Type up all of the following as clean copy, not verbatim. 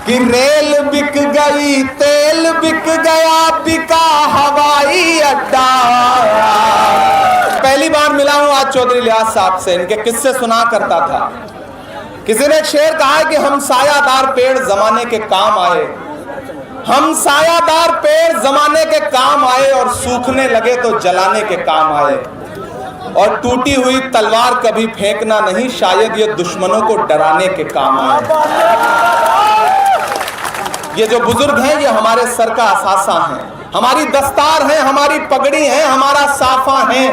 कि रेल बिक गई, तेल बिक गया, बिका हवाई अड्डा। पहली बार मिला हूं आज चौधरी इलियास साहब से, इनके किस्से सुना करता था। किसी ने एक शेर कहा है कि हम सायादार पेड़ जमाने के काम आए, हम सायादार पेड़ जमाने के काम आए, और सूखने लगे तो जलाने के काम आए, और टूटी हुई तलवार कभी फेंकना नहीं, शायद ये दुश्मनों को डराने के काम आए। ये जो बुजुर्ग हैं ये हमारे सर का असासा हैं, हमारी दस्तार हैं, हमारी पगड़ी है, हमारा साफा है।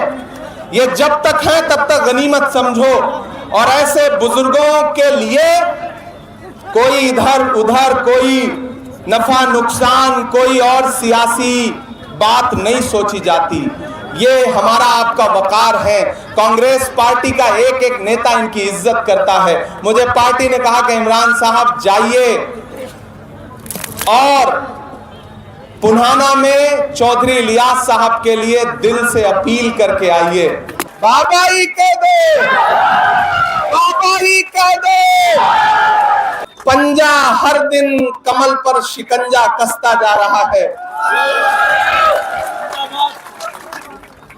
ये जब तक है तब तक गनीमत समझो, और ऐसे बुजुर्गों के लिए कोई इधर उधर, कोई नफा नुकसान, कोई और सियासी बात नहीं सोची जाती। ये हमारा आपका वकार है। कांग्रेस पार्टी का एक एक नेता इनकी इज्जत करता है। मुझे पार्टी ने कहा कि इमरान साहब जाइए और पुन्हाना में चौधरी इलियास साहब के लिए दिल से अपील करके आइए। बाबा ही कह दो, बाबा ही कह दो। पंजा हर दिन कमल पर शिकंजा कसता जा रहा है,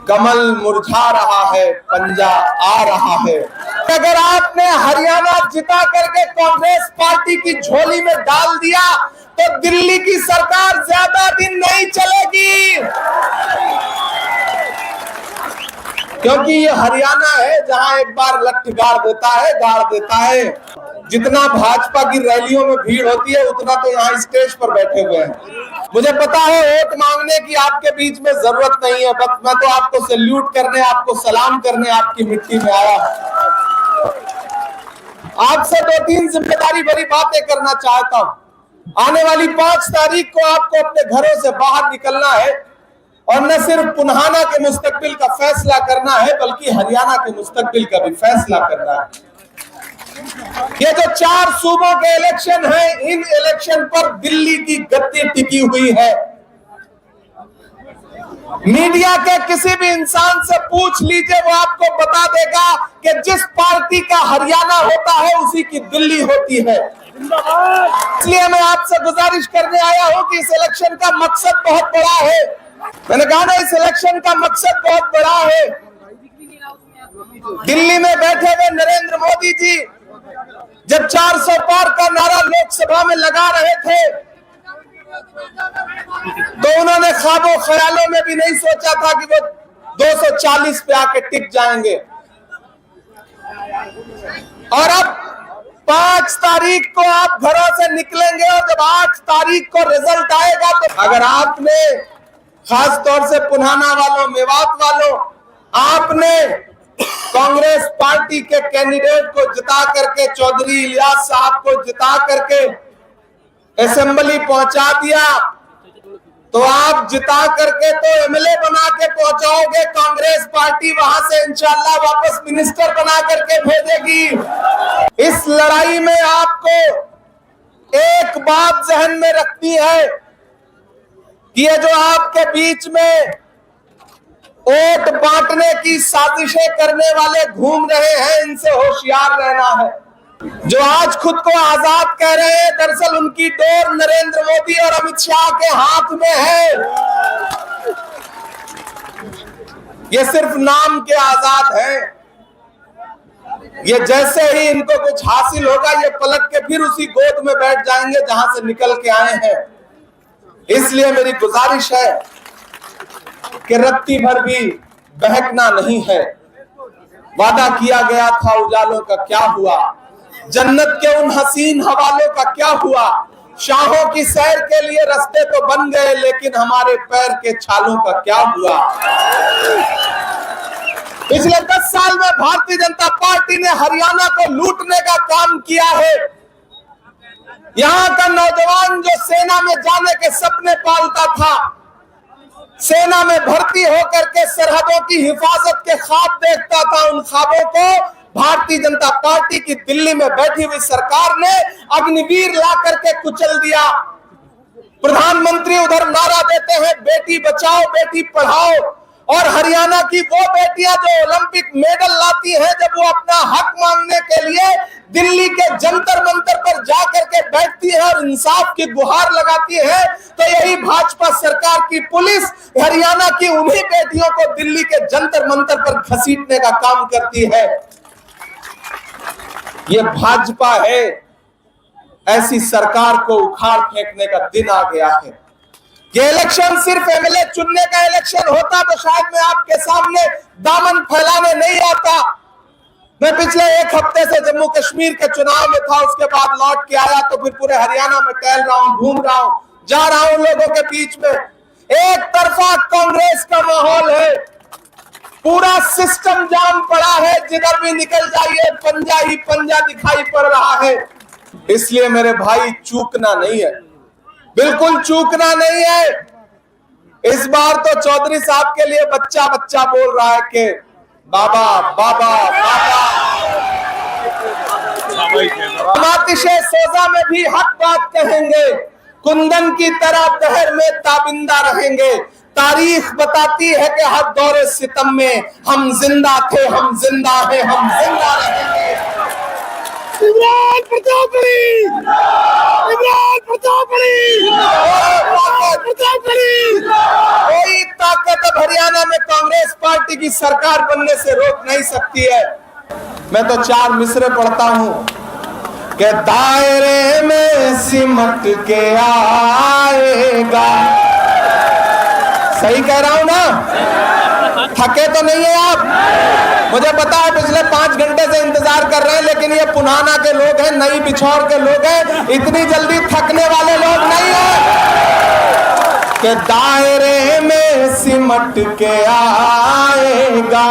कमल मुरझा रहा है, पंजा आ रहा है। अगर आपने हरियाणा जिता करके कांग्रेस पार्टी की झोली में डाल दिया तो दिल्ली की सरकार ज्यादा दिन नहीं चलेगी, क्योंकि ये हरियाणा है जहां एक बार लठ गाड़ देता है, गाड़ देता है। जितना भाजपा की रैलियों में भीड़ होती है उतना तो यहाँ स्टेज पर बैठे हुए हैं। मुझे पता है वोट मांगने की आपके बीच में जरूरत नहीं है, बस मैं तो आपको सैल्यूट करने, आपको सलाम करने आपकी मिट्टी में आया। आपसे 2-3 जिम्मेदारी भरी बातें करना चाहता हूं। आने वाली 5 तारीख को आपको अपने घरों से बाहर निकलना है, और न सिर्फ पुन्हाना के मुस्तकबिल का फैसला करना है बल्कि हरियाणा के मुस्तकबिल का भी फैसला करना है। ये जो 4 सूबों के इलेक्शन हैं, इन इलेक्शन पर दिल्ली की गद्दी टिकी हुई है। मीडिया के किसी भी इंसान से पूछ लीजिए, वो आपको बता देगा कि जिस पार्टी का हरियाणा होता है उसी की दिल्ली होती है। इसलिए मैं आपसे गुजारिश करने आया हूं कि इस इलेक्शन का मकसद बहुत बड़ा है। मैंने कहा ना, इस इलेक्शन का मकसद बहुत बड़ा है। दिल्ली में बैठे हुए नरेंद्र मोदी जी जब 400 पार का नारा लोकसभा में लगा रहे थे तो उन्होंने ख्वाबों ख्यालों में भी नहीं सोचा था कि वो 240 पे आके टिक जाएंगे। और अब 5 तारीख को आप घरों से निकलेंगे, और जब 8 तारीख को रिजल्ट आएगा तो अगर आपने, खास तौर से पुन्हाना वालों, मेवात वालों, आपने कांग्रेस पार्टी के कैंडिडेट को जिता करके, चौधरी इलियास साहब को जिता करके असेंबली पहुंचा दिया, तो आप जिता करके तो एमएलए बना के पहुंचाओगे, कांग्रेस पार्टी वहां से इंशाल्लाह वापस मिनिस्टर बना करके भेजेगी। इस लड़ाई में आपको एक बात जहन में रखनी है कि ये जो आपके बीच में वोट बांटने की साजिशें करने वाले घूम रहे हैं, इनसे होशियार रहना है। जो आज खुद को आजाद कह रहे हैं, दरअसल उनकी डोर नरेंद्र मोदी और अमित शाह के हाथ में है। ये सिर्फ नाम के आजाद हैं। ये जैसे ही इनको कुछ हासिल होगा, ये पलट के फिर उसी गोद में बैठ जाएंगे जहां से निकल के आए हैं। इसलिए मेरी गुजारिश है कि रत्ती भर भी बहकना नहीं है। वादा किया गया था उजालों का क्या हुआ, जन्नत के उन हसीन हवालों का क्या हुआ। शाहों की सैर के लिए रास्ते तो बन गए, लेकिन हमारे पैर के छालों का क्या हुआ। पिछले 10 साल में भारतीय जनता पार्टी ने हरियाणा को लूटने का काम किया है। यहां का नौजवान जो सेना में जाने के सपने पालता था, सेना में भर्ती होकर के सरहदों की हिफाजत के ख्वाब देखता था, उन ख्वाबों को भारतीय जनता पार्टी की दिल्ली में बैठी हुई सरकार ने अग्निवीर ला करके कुचल दिया। प्रधानमंत्री उधर नारा देते हैं बेटी बचाओ बेटी पढ़ाओ, और हरियाणा की वो बेटियां जो ओलंपिक मेडल लाती हैं, जब वो अपना हक मांगने के लिए दिल्ली के जंतर मंतर पर जाकर के बैठती है और इंसाफ की गुहार लगाती है, तो यही भाजपा सरकार की पुलिस हरियाणा की उन्हीं बेटियों को दिल्ली के जंतर मंतर पर घसीटने का काम करती है। ये भाजपा है। ऐसी सरकार को उखाड़ फेंकने का दिन आ गया है। ये इलेक्शन सिर्फ एमएलए चुनने का इलेक्शन होता तो शायद मैं आपके सामने दामन फैलाने नहीं आता। मैं पिछले एक हफ्ते से जम्मू कश्मीर के चुनाव में था, उसके बाद लौट के आया तो फिर पूरे हरियाणा में टहल रहा हूं, घूम रहा हूं, जा रहा हूं लोगों के बीच में। एक तरफा कांग्रेस का माहौल है, पूरा सिस्टम जाम पड़ा है, जिधर भी निकल जाइए पंजा ही पंजा दिखाई पड़ रहा है। इसलिए मेरे भाई चूकना नहीं है, बिल्कुल चूकना नहीं है। इस बार तो चौधरी साहब के लिए बच्चा बच्चा बोल रहा है कि बाबा बाबा बाबा। हम आतिशे सोजा में भी हक बात कहेंगे, कुंदन की तरह दहर में ताबिंदा रहेंगे। तारीख बताती है कि हर दौरे सितम में हम जिंदा थे, हम जिंदा हैं, हम जिंदा रहेंगे। इमरान प्रतापगढ़ी, इमरान प्रतापगढ़ी, प्रतापगढ़ी। कोई ताकत अब हरियाणा में कांग्रेस पार्टी की सरकार बनने से रोक नहीं सकती है। मैं तो 4 मिसरे पढ़ता हूं कि दायरे में सिमट के आएगा। सही कह रहा हूं ना? थके तो नहीं है आप? मुझे पता है पिछले 5 घंटे से इंतजार कर रहे हैं, लेकिन ये पुनाना के लोग हैं, नई बिछौर के लोग हैं, इतनी जल्दी थकने वाले लोग नहीं है। कि दायरे में सिमट के आएगा,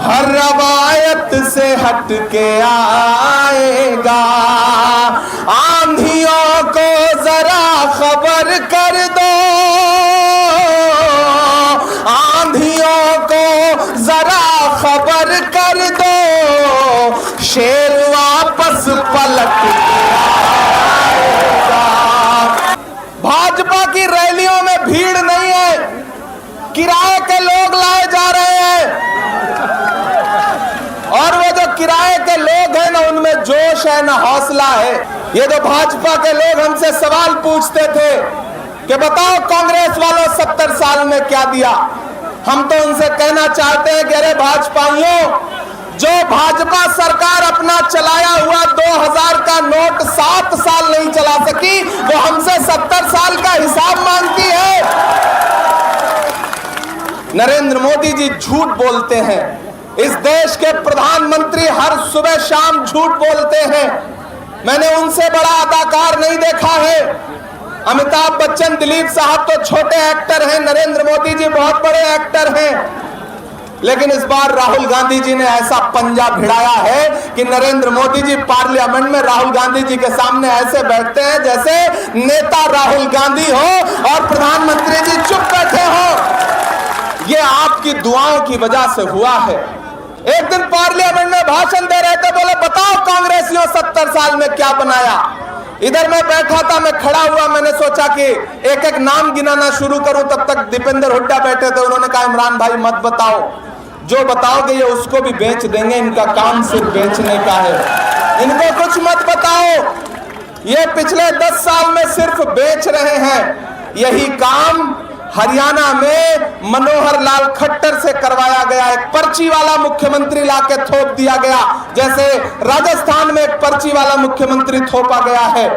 हर रवायत से हट के आएगा। आंधियों को जरा खबर कर दो, आंधियों को जरा खबर कर दो, शेर वापस पलट के आएगा। भाजपा की रैलियों में भीड़ नहीं है, किराए के लोग लाए जा रहे हैं, और वो जो किराए के लोग हैं ना, उनमें जोश है ना हौसला है। ये जो भाजपा के लोग हमसे सवाल पूछते थे कि बताओ कांग्रेस वालों 70 साल में क्या दिया, हम तो उनसे कहना चाहते हैं कि अरे भाजपाइयों, जो भाजपा सरकार अपना चलाया हुआ 2000 का नोट 7 साल नहीं चला सकी, वो हमसे 70 साल का हिसाब मांगती है। नरेंद्र मोदी जी झूठ बोलते हैं, इस देश के प्रधानमंत्री हर सुबह शाम झूठ बोलते हैं। मैंने उनसे बड़ा अदाकार नहीं देखा है। अमिताभ बच्चन, दिलीप साहब तो छोटे एक्टर हैं, नरेंद्र मोदी जी बहुत बड़े एक्टर हैं। लेकिन इस बार राहुल गांधी जी ने ऐसा पंजा भिड़ाया है कि नरेंद्र मोदी जी पार्लियामेंट में राहुल गांधी जी के सामने ऐसे बैठते हैं जैसे नेता राहुल गांधी हो और प्रधानमंत्री जी चुप बैठे हो। ये आपकी दुआओं की वजह से हुआ है। एक दिन पार्लियामेंट में भाषण दे रहे थे, बोले बताओ कांग्रेसियों 70 साल में क्या बनाया। इधर मैं बैठा था, मैं खड़ा हुआ, मैंने सोचा कि एक एक नाम गिनाना शुरू करूं, तब तक दीपेंद्र हुड्डा बैठे थे। उन्होंने कहा इमरान भाई मत बताओ, जो बताओगे ये उसको भी बेच देंगे, इनका काम सिर्फ बेचने का है, इनको कुछ मत बताओ। ये पिछले 10 साल में सिर्फ बेच रहे हैं। यही काम हरियाणा में मनोहर लाल खट्टर से करवाया गया। एक पर्ची वाला मुख्यमंत्री लाके थोप दिया गया, जैसे राजस्थान में एक पर्ची वाला मुख्यमंत्री थोपा गया है,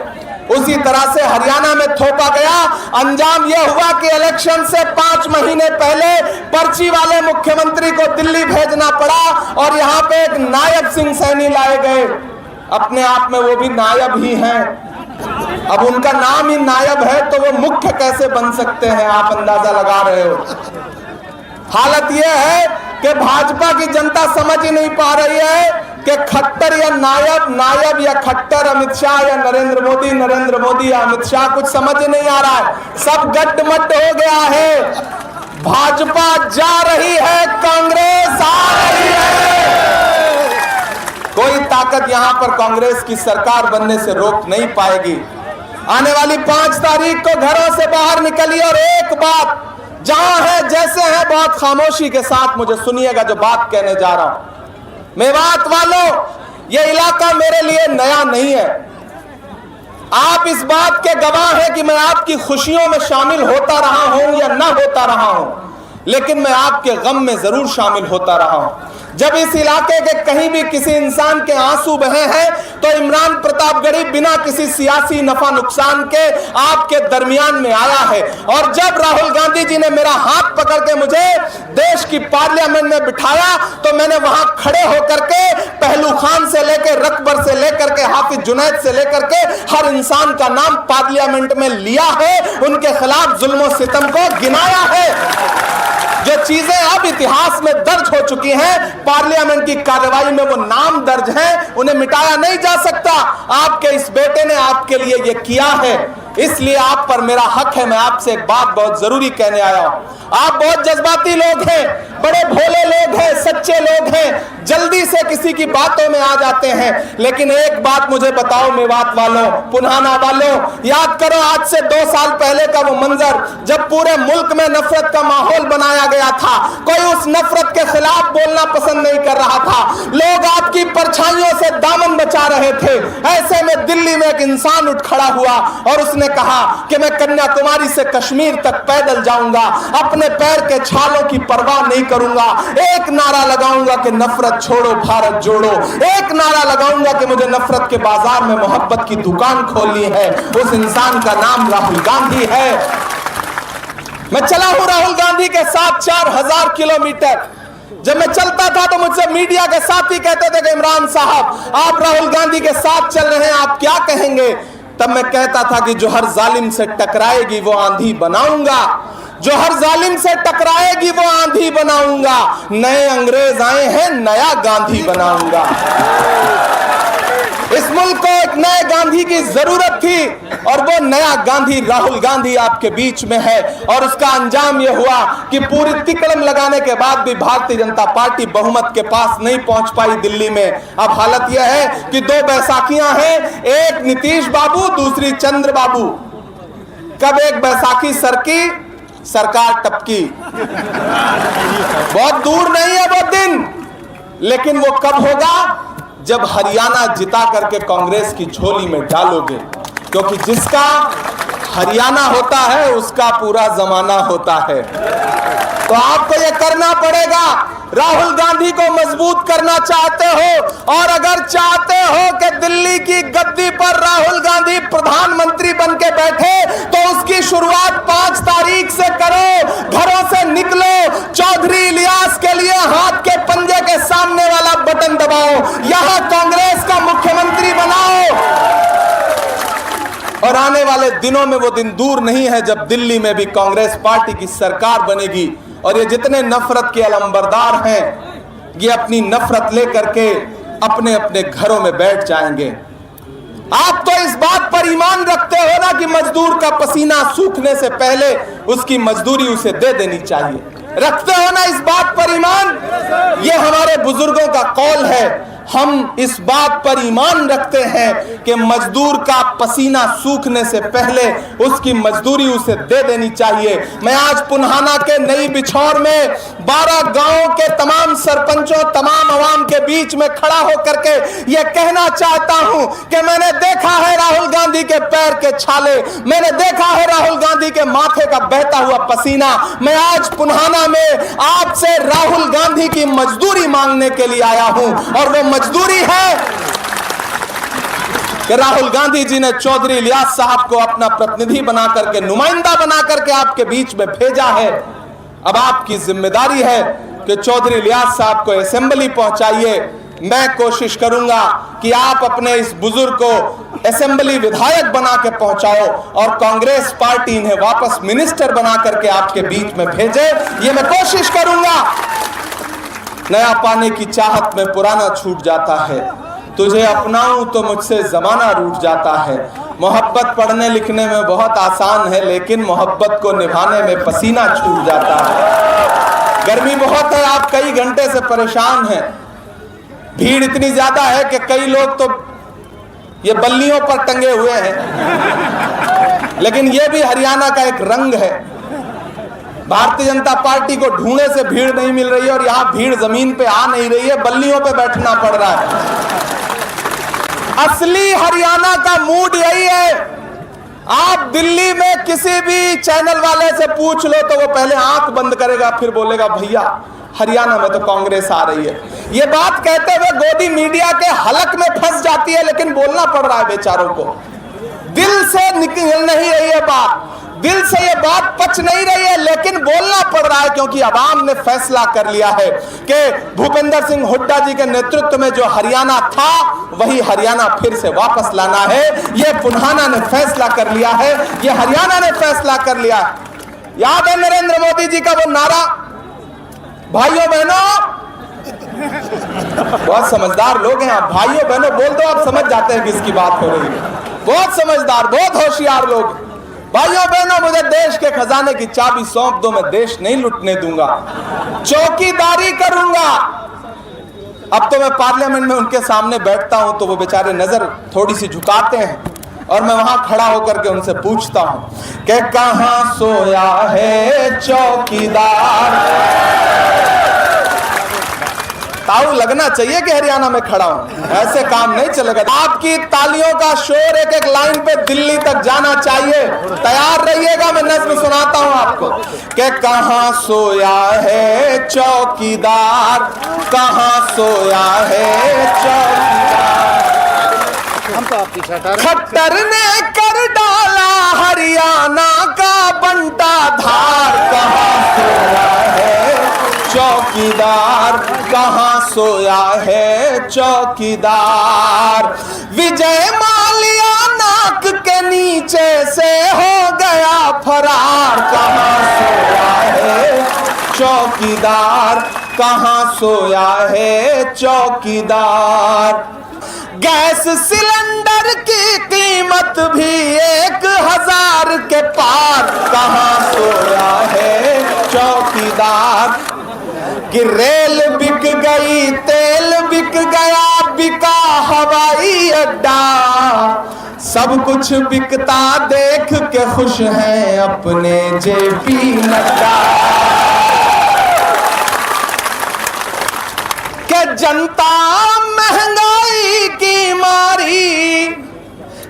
उसी तरह से हरियाणा में थोपा गया। अंजाम यह हुआ कि इलेक्शन से 5 महीने पहले पर्ची वाले मुख्यमंत्री को दिल्ली भेजना पड़ा और यहाँ पे एक नायब सिंह सैनी लाए गए। अपने आप में वो भी नायब ही हैं। अब उनका नाम ही नायब है तो वो मुख्य कैसे बन सकते हैं, आप अंदाजा लगा रहे हो। हालत यह है कि भाजपा की जनता समझ ही नहीं पा रही है कि खट्टर या नायब, नायब या खट्टर, अमित शाह या नरेंद्र मोदी, नरेंद्र मोदी या अमित शाह, कुछ समझ ही नहीं आ रहा है। सब गड्ढमड्ढ हो गया है। भाजपा जा रही है, कांग्रेस आ रही है। कोई ताकत यहां पर कांग्रेस की सरकार बनने से रोक नहीं पाएगी। आने वाली 5 तारीख को घरों से बाहर निकलिए और एक बात जहां है जैसे है, बहुत खामोशी के साथ मुझे सुनिएगा जो बात कहने जा रहा हूं। मेवात वालों, यह इलाका मेरे लिए नया नहीं है। आप इस बात के गवाह हैं कि मैं आपकी खुशियों में शामिल होता रहा हूं या ना होता रहा हूं, लेकिन मैं आपके गम में जरूर शामिल होता रहा हूं। जब इस इलाके के कहीं भी किसी इंसान के आंसू बहे हैं तो इमरान प्रतापगढ़ी बिना किसी सियासी नफा नुकसान के आपके दरमियान में आया है। और जब राहुल गांधी जी ने मेरा हाथ पकड़ के मुझे देश की पार्लियामेंट में बिठाया तो मैंने वहां खड़े होकर के पहलू खान से लेकर रकबर से लेकर के हाफिज जुनैद से लेकर के हर इंसान का नाम पार्लियामेंट में लिया है, उनके खिलाफ जुल्म और सितम को गिनाया है। जो चीजें अब इतिहास में दर्ज हो चुकी हैं, पार्लियामेंट की कार्रवाई में वो नाम दर्ज हैं, उन्हें मिटाया नहीं जा सकता। आपके इस बेटे ने आपके लिए ये किया है, इसलिए आप पर मेरा हक है। मैं आपसे एक बात बहुत जरूरी कहने आया हूं। आप बहुत जज्बाती लोग हैं, बड़े भोले लोग हैं, सच्चे लोग हैं, जल्दी से किसी की बातों में आ जाते हैं। लेकिन एक बात मुझे बताओ मेवात वालों, पुन्हाना वालों, याद करो आज से 2 साल पहले का वो मंजर जब पूरे मुल्क में नफरत का माहौल बनाया गया था। कोई उस नफरत के खिलाफ बोलना पसंद नहीं कर रहा था। लोग आपकी परछाइयों से दामन बचा रहे थे। ऐसे में दिल्ली में एक इंसान उठ खड़ा हुआ और उसने कहा कि मैं कन्याकुमारी से कश्मीर तक पैदल जाऊंगा, अपने पैर के छालों की परवाह नहीं करूंगा। एक नारा लगाऊंगा कि नफरत छोड़ो भारत जोड़ो। एक नारा लगाऊंगा कि मुझे नफरत के बाजार में मोहब्बत की दुकान खोलनी है। उस इंसान का नाम राहुल गांधी है। मैं चला हूं राहुल गांधी के साथ 4000 किलोमीटर। जब मैं चलता था तो मुझसे मीडिया के साथी कहते थे कि इमरान साहब आप राहुल गांधी के साथ चल रहे हैं, आप क्या कहेंगे? तब मैं कहता था कि जो हर जालिम से टकराएगी वो आंधी बनाऊंगा, जो हर जालिम से टकराएगी वो आंधी बनाऊंगा। नए अंग्रेज आए हैं, नया गांधी बनाऊंगा। इस मुल्क को एक नए गांधी की जरूरत थी और वो नया गांधी राहुल गांधी आपके बीच में है। और उसका अंजाम यह हुआ कि पूरी तिकड़म लगाने के बाद भी भारतीय जनता पार्टी बहुमत के पास नहीं पहुंच पाई दिल्ली में। अब हालत यह है कि 2 बैसाखियां हैं, एक नीतीश बाबू, दूसरी चंद्र बाबू। कब एक बैसाखी सरकी, सरकार टपकी। बहुत दूर नहीं है वो दिन, लेकिन वो कब होगा? जब हरियाणा जिता करके कांग्रेस की झोली में डालोगे, क्योंकि जिसका हरियाणा होता है उसका पूरा जमाना होता है। तो आपको यह करना पड़ेगा। राहुल गांधी को मजबूत करना चाहते हो और अगर चाहते हो कि दिल्ली की गद्दी पर राहुल गांधी प्रधानमंत्री बन के बैठे तो उसकी शुरुआत 5 तारीख से करो। घरों से निकलो, चौधरी इलियास के लिए हाथ के पंजे के सामने वाला बटन दबाओ, यहां कांग्रेस का मुख्यमंत्री बनाओ। और आने वाले दिनों में वो दिन दूर नहीं है जब दिल्ली में भी कांग्रेस पार्टी की सरकार बनेगी। और ये जितने नफरत के अलंबरदार हैं, ये अपनी नफरत लेकर के अपने अपने घरों में बैठ जाएंगे। आप तो इस बात पर ईमान रखते हो ना कि मजदूर का पसीना सूखने से पहले उसकी मजदूरी उसे दे देनी चाहिए। रखते हो ना इस बात पर ईमान? ये हमारे बुजुर्गों का कौल है। हम इस बात पर ईमान रखते हैं कि मजदूर का पसीना सूखने से पहले उसकी मजदूरी उसे दे देनी चाहिए। मैं आज पुन्हाना के नई बिछौर में 12 गांवों के तमाम सरपंचों, तमाम अवाम के बीच में खड़ा होकर के यह कहना चाहता हूं कि मैंने देखा है राहुल गांधी के पैर के छाले, मैंने देखा है राहुल गांधी के माथे का बहता हुआ पसीना। मैं आज पुन्हाना में आपसे राहुल गांधी की मजदूरी मांगने के लिए आया हूं और वो मजदूरी है कि राहुल गांधी जी ने चौधरी इलियास साहब को अपना प्रतिनिधि बना करके, नुमाइंदा बना करके आपके बीच में भेजा है। अब आपकी जिम्मेदारी है कि चौधरी इलियास साहब को असेंबली पहुंचाइए। मैं कोशिश करूंगा कि आप अपने इस बुजुर्ग को असेंबली विधायक बना के पहुंचाओ और कांग्रेस पार्टी इन्हें वापस मिनिस्टर बना करके आपके बीच में भेजे। ये मैं कोशिश करूंगा। नया पाने की चाहत में पुराना छूट जाता है, तुझे अपनाऊं तो मुझसे जमाना रूठ जाता है। मोहब्बत पढ़ने लिखने में बहुत आसान है, लेकिन मोहब्बत को निभाने में पसीना छूट जाता है। गर्मी बहुत है, आप कई घंटे से परेशान हैं। भीड़ इतनी ज्यादा है कि कई लोग तो ये बल्लियों पर टंगे हुए हैं। लेकिन ये भी हरियाणा का एक रंग है। भारतीय जनता पार्टी को ढूंढे से भीड़ नहीं मिल रही है और यहां भीड़ जमीन पे आ नहीं रही है, बल्लियों पे बैठना पड़ रहा है। असली हरियाणा का मूड यही है। आप दिल्ली में किसी भी चैनल वाले से पूछ लो तो वो पहले आंख बंद करेगा, फिर बोलेगा भैया हरियाणा में तो कांग्रेस आ रही है। ये बात कहते हुए गोदी मीडिया के हलक में फंस जाती है, लेकिन बोलना पड़ रहा है बेचारों को। दिल से निकल नहीं रही है बात, दिल से ये बात पच नहीं रही है, लेकिन बोलना पड़ रहा है क्योंकि अवाम ने फैसला कर लिया है कि भूपेंद्र सिंह हुड्डा जी के नेतृत्व में जो हरियाणा था वही हरियाणा फिर से वापस लाना है। ये पुन्हाना ने फैसला कर लिया है, ये हरियाणा ने फैसला कर लिया है। याद है नरेंद्र मोदी जी का वो नारा, भाइयों बहनों, बहुत समझदार लोग हैं आप, भाइयों बहनों बोल दो आप समझ जाते हैं किसकी बात हो रही है। बहुत समझदार, बहुत होशियार लोग। भाइयों बहनों, मुझे देश के खजाने की चाबी सौंप दो, मैं देश नहीं लुटने दूंगा, चौकीदारी करूंगा। अब तो मैं पार्लियामेंट में उनके सामने बैठता हूं तो वो बेचारे नजर थोड़ी सी झुकाते हैं और मैं वहां खड़ा होकर के उनसे पूछता हूं कि कहां सोया है चौकीदार। ताऊ लगना चाहिए कि हरियाणा में खड़ा हूं, ऐसे काम नहीं चलेगा। आपकी तालियों का शोर एक एक लाइन पे दिल्ली तक जाना चाहिए। तैयार रहिएगा, मैं नज़्म सुनाता हूं आपको कि कहां सोया है चौकीदार, कहां सोया है चौकीदार। हम तो आपकी खट्टर ने कर डाला हरियाणा का बंटा धार, कहां सोया है चौकीदार, कहां सोया है चौकीदार। विजय माल्या नाक के नीचे से हो गया फरार, कहां सोया है चौकीदार, कहां सोया है चौकीदार। गैस सिलेंडर की कीमत भी 1000 के पार, कहां सोया है चौकीदार। कि रेल बिक गई, तेल बिक गया, बिका हवाई अड्डा, सब कुछ बिकता देख के खुश हैं अपने जेपी नड्डा। कि जनता महंगाई की मारी,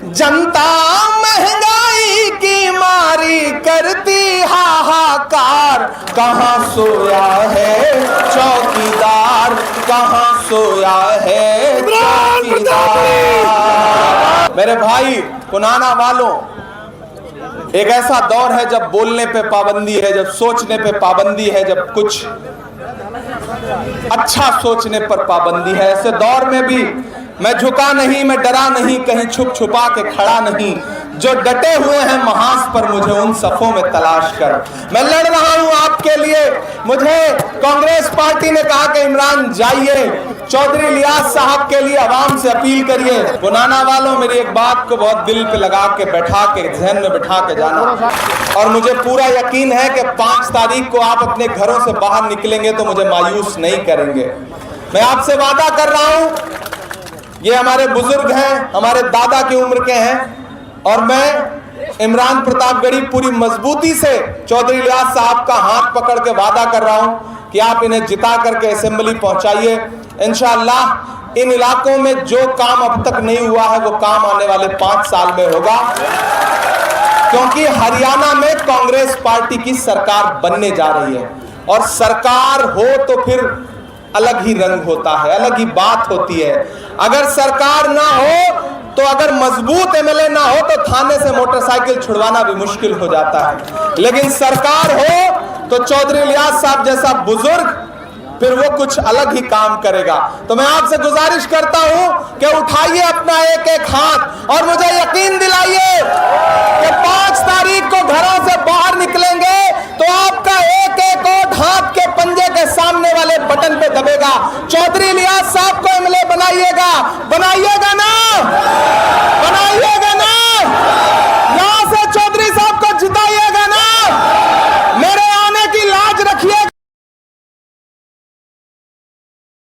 जनता महंगाई की मारी करती हाहाकार, कहां सोया है चौकीदार, कहां सोया है चौकीदार। मेरे भाई पुनाना वालों, एक ऐसा दौर है जब बोलने पे पाबंदी है, जब सोचने पे पाबंदी है, जब कुछ अच्छा सोचने पर पाबंदी है। ऐसे दौर में भी मैं झुका नहीं, मैं डरा नहीं, कहीं छुप छुपा के खड़ा नहीं। जो डटे हुए हैं महास पर मुझे उन सफों में तलाश कर, मैं लड़ रहा हूं आपके लिए। मुझे कांग्रेस पार्टी ने कहा कि इमरान जाइए, चौधरी लियाज साहब के लिए आवाम से अपील करिए। पुनाना वालों, मेरी एक बात को बहुत दिल पे लगा के बैठा के जहन में बैठा के जाना, और मुझे पूरा यकीन है कि 5 तारीख को आप अपने घरों से बाहर निकलेंगे तो मुझे मायूस नहीं करेंगे। मैं आपसे वादा कर रहा हूं, ये हमारे बुजुर्ग हैं, हमारे दादा की उम्र के हैं, और मैं इमरान प्रतापगढ़ी पूरी मजबूती से चौधरी लियाज साहब का हाथ पकड़ के वादा कर रहा हूं कि आप इन्हें जिता करके असेंबली पहुंचाइए। इंशाअल्लाह इन इलाकों में जो काम अब तक नहीं हुआ है वो काम आने वाले 5 साल में होगा, क्योंकि हरियाणा में कांग्रेस पार्टी की सरकार बनने जा रही है। और सरकार हो तो फिर अलग ही रंग होता है, अलग ही बात होती है। अगर सरकार ना हो तो, अगर मजबूत एमएलए ना हो तो थाने से मोटरसाइकिल छुड़वाना भी मुश्किल हो जाता है। लेकिन सरकार हो तो चौधरी लियाज साहब जैसा बुजुर्ग फिर वो कुछ अलग ही काम करेगा। तो मैं आपसे गुजारिश करता हूं कि उठाइए अपना एक एक हाथ और मुझे यकीन दिलाइए कि 5 तारीख को घरों से बाहर निकलेंगे तो आपका एक एक और हाथ के पंजे के सामने वाले बटन पे दबेगा। चौधरी लियाज साहब को एमएलए बनाइएगा, बनाइएगा ना।